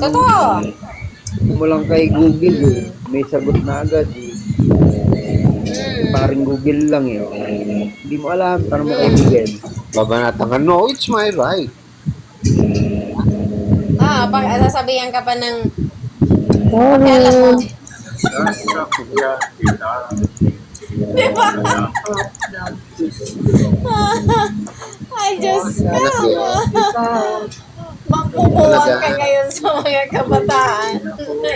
Tanong Totoo. mo lang kay Google eh. May sagot na agad eh. Mm. Paring Google lang eh. Oh. Hindi mo alam, tanong mo kay Mm. Google. Babanatan ka, no, it's my right. Pag sasabihan ka pa ng pakialam mo. Morning. Sasakyan kita. Di ba? Kaya Ay, Diyos ko. Talaga. Magpupuwag ka ngayon sa mga kabataan.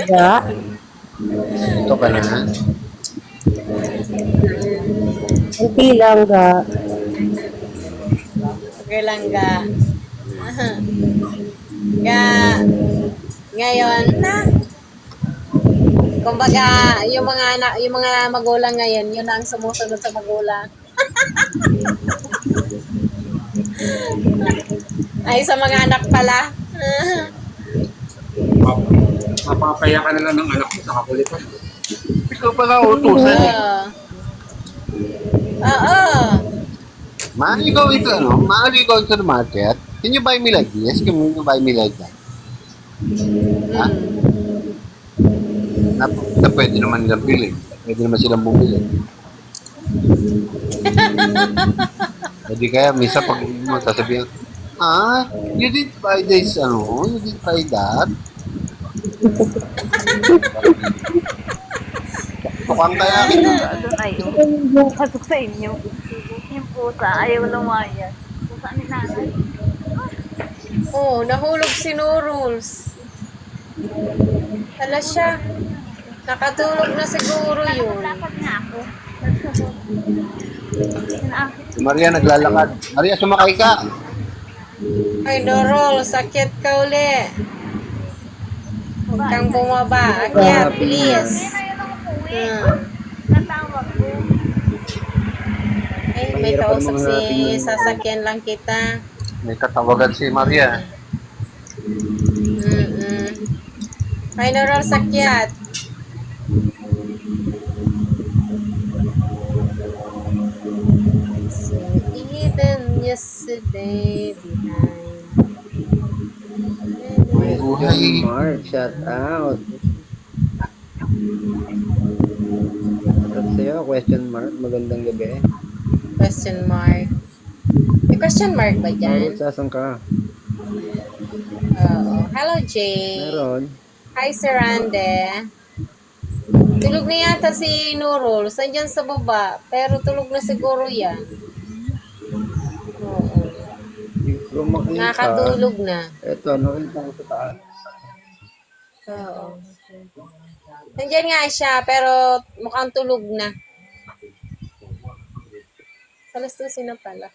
Ga. Ito ka na. Kunti lang ga. Okay lang ga. Ngayon na. Kumbaga, yung mga magulang ngayon, yun ang sumusunod sa magulang. Ay, sa mga anak pala. mapapaya ka na lang ng anak mo sa kakulitan. Ikaw pa nga utusan eh. Oo. Mahal you going to, ano? Mahal you going to the market? Can you buy me like this? Can you buy me like that? Ha? Na pwede naman nilang bilhin. Pwede naman silang bumili. Hindi kaya, minsan pag mo sasabihin, you didn't buy this, ano? You didn't buy that? Tukang kaya kita. Doon ayaw. Pasok sa inyo. Yung pusa, ayaw lumayan. Pusa ni nanay. Oh, nahulog si Norules. Hala siya. Nakatulog na siguro yun. Lakad nga ako. Si Maria naglalakad. Maria, sumakay ka. Ay, Norol, sakit ka uli. Huwag kang bumaba. Akyat, please. Natawag ko. Ay, may kausap si sasakyan lang kita. May katawagan si Maria. Ay, Norol, sakyat. So, even yesterday behind. Buhay. Mark, shout out. At sa'yo, question mark. Magandang gabi. Question mark. May question mark ba dyan? Sasang ka? Oo. Hello, Jay. Meron. Hi, Sir Rande. Tulog na yata si Nurul. Sandyan sa baba. Pero tulog na siguro yan. Oo. Hindi ko makita. Nakatulog na. Ito, nakita ko sa taas. Oo. Nandyan nga siya, pero mukhang tulog na. Alas 12 na pala.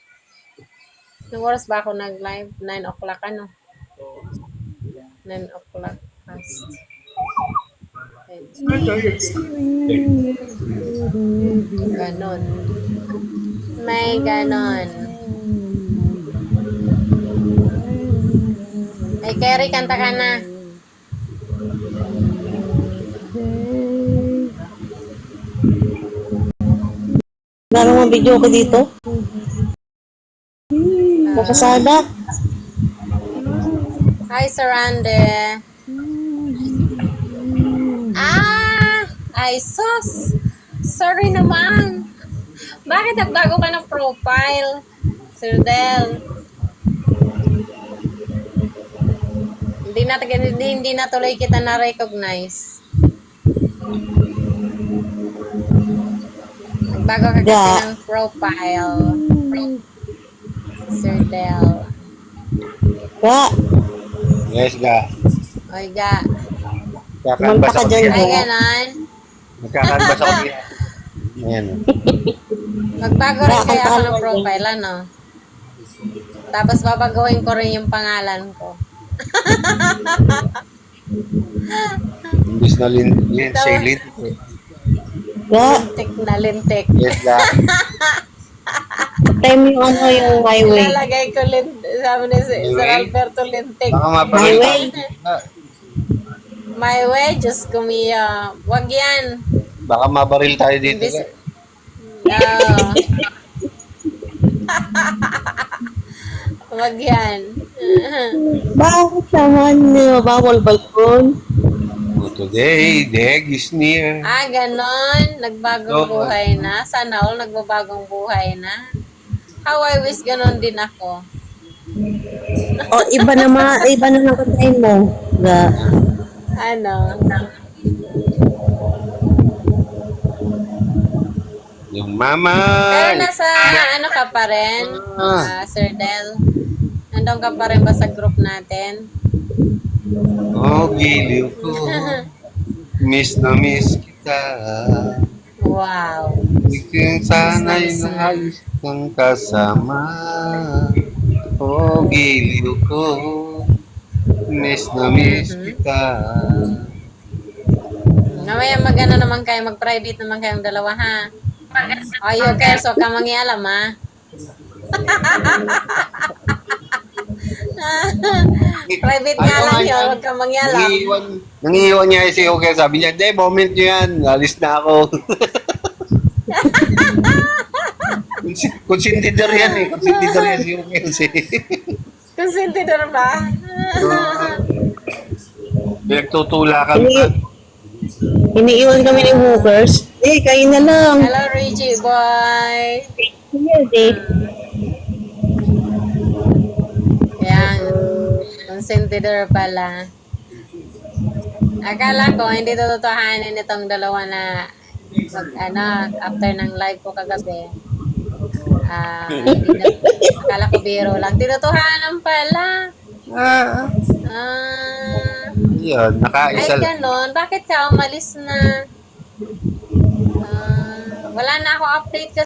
Nung oras ba ako nag-live? 9 o'clock, ano? 9 o'clock past. Ganon. May ganon. Ay, Kerry, kanta ka na. Meron mga video ko dito. Nakasada. Hi, Sarande. Ay, sus. Sorry naman. Bakit nagbago ka ng profile, Sir Del? Hindi na tuloy kita na-recognize. Nagbago ka kasi ng profile, Sir Del. Ga. Yes, ga. Oy, ga. Kakanbas Kumanta ka ako dyan, niya. Ay, ga. ganon. Nagkakanbas ako niya. Ayan. Magbago rin kaya ako ng profile, ano? Tapos babaguhin ko rin yung pangalan ko. Imbis na Lindsay Lindsay. Ga. Lintik na lintik. Yes, ga. Time yung ano yung highway. Ilalagay ko sabi ni Sir Alberto Lintik. Baka mapagal. Highway. My way, just kumiya. Wag yan. Baka mabaril tayo dito. Imbis, Ga. Wag yan. Bakit naman? Bawal ba yun? Today, the egg is near. Ganon. Nagbagong buhay na. Sana all nagbabagong buhay na. How I wish ganon din ako. O, iba na kantahin mo. Ano? Yung mama. Pero nasa ano ka pa rin, Sir Del? Nandun ka pa rin ba sa group natin? Oh, giliw ko. Miss na miss kita. Wow. Ikaw sana'y naayos kang kasama. Oh, giliw ko. Miss na miss kita. Mamaya mag-ano naman kayo, mag-private naman kayong dalawa, ha? Ayo, okay, so ka mangialam, ha? Private nga lang yun, huwag ka mangialam. Nangiiwan niya si Oke. Sabi niya, "Hindi, moment niyo yan. Alis na ako." Konsentidor yan eh. Konsentidor yan si Oke. Consentidor ba? Pinagtutula ka ba? Iniiwan kami ni Hookers. Kayo na lang. Hello, Richie boy. Sige. Yan. Consentidor pala. Akala ko, hindi totohanin itong dalawa na after ng live ko kagabi. Akala ko biro lang. Tinutuhanan pala. Yun, Ay, nakaisa lang. ganon. Bakit ka umalis na? Wala na ako update